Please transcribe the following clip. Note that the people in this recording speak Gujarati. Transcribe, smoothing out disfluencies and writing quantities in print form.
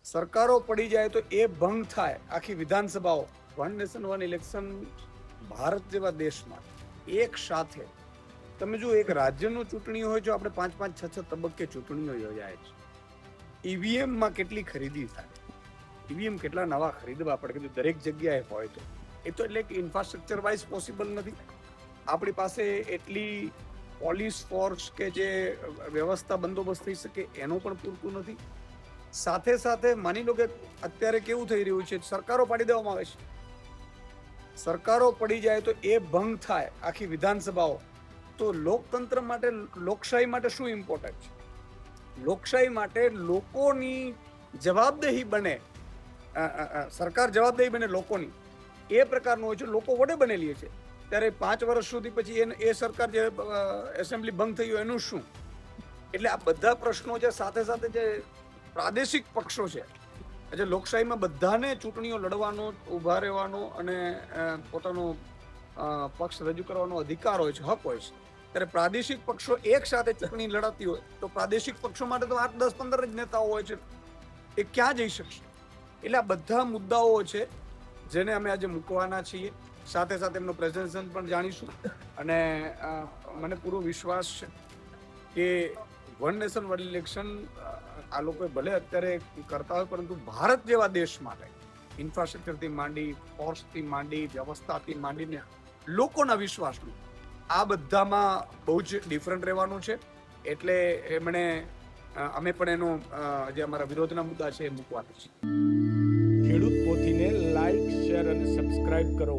સરકારો પડી જાય તો એ ભંગ થાય આખી વિધાનસભાઓ. One nation one election Bharat જેવા દેશમાં એક સાથે તમે જો એક રાજ્યનું ચૂંટણી હોય, જો આપણે 5-5, 6-6 તબક્કે ચૂંટણીઓ યોજાય છે, ઈવીએમમાં કેટલી ખરીદી થાય, ઈવીએમ કેટલા નવા ખરીદવા પડે કે દરેક જગ્યાએ હોય તો એ તો એટલે કે ઇન્ફ્રાસ્ટ્રક્ચર વાઇઝ પોસિબલ નથી. આપણી પાસે એટલી પોલીસ ફોર્સ કે જે વ્યવસ્થા બંદોબસ્ત થઈ શકે એનું પણ પૂરતું નથી. સાથે સાથે માની લો કે અત્યારે કેવું થઈ રહ્યું છે, સરકારો પાડી દેવામાં આવે છે. સરકારો પડી જાય તો એ ભંગ થાય આખી વિધાનસભાઓ. તો લોકતંત્ર માટે, લોકશાહી માટે શું ઇમ્પોર્ટન્ટ છે? લોકશાહી માટે લોકોની જવાબદેહી બને, સરકાર જવાબદેહી બને લોકોની, એ પ્રકારનું હોય છે. લોકો વડે બનેલી છે ત્યારે 5 વર્ષ સુધી પછી એ સરકાર જે એસેમ્બલી ભંગ થઈ હોય એનું શું? એટલે આ બધા પ્રશ્નો છે. સાથે સાથે જે પ્રાદેશિક પક્ષો છે, એટલે લોકશાહીમાં બધાને ચૂંટણીઓ લડવાનો, ઊભા રહેવાનો અને પોતાનો પક્ષ રજૂ કરવાનો અધિકાર હોય છે, હક હોય છે. ત્યારે પ્રાદેશિક પક્ષો એક સાથે ચૂંટણી લડાતી હોય તો પ્રાદેશિક પક્ષો માટે તો 8, 10, 15 જ નેતાઓ હોય છે, એ ક્યાં જઈ શકશે? એટલે આ બધા મુદ્દાઓ છે જેને અમે આજે મૂકવાના છીએ. સાથે સાથે એમનો પ્રેઝન્ટેશન પણ જાણીશું અને મને પૂરો વિશ્વાસ છે કે વન નેશન વન ઇલેક્શન આ લોકોએ ભલે અત્યારે કરતા હોય, પરંતુ ભારત જેવા દેશ માટે ઇન્ફ્રાસ્ટ્રક્ચરથી માંડી, ફોર્સથી માંડી, વ્યવસ્થાથી માંડીને લોકોના વિશ્વાસનું, આ બધામાં બહુ જ ડિફરન્ટ રહેવાનું છે. એટલે અમે પણ એનો જે અમારા વિરોધના મુદ્દા છે એ મૂકવાના છે. ખેડૂત પોથીને લાઈક, શેર અને સબસ્ક્રાઇબ કરો.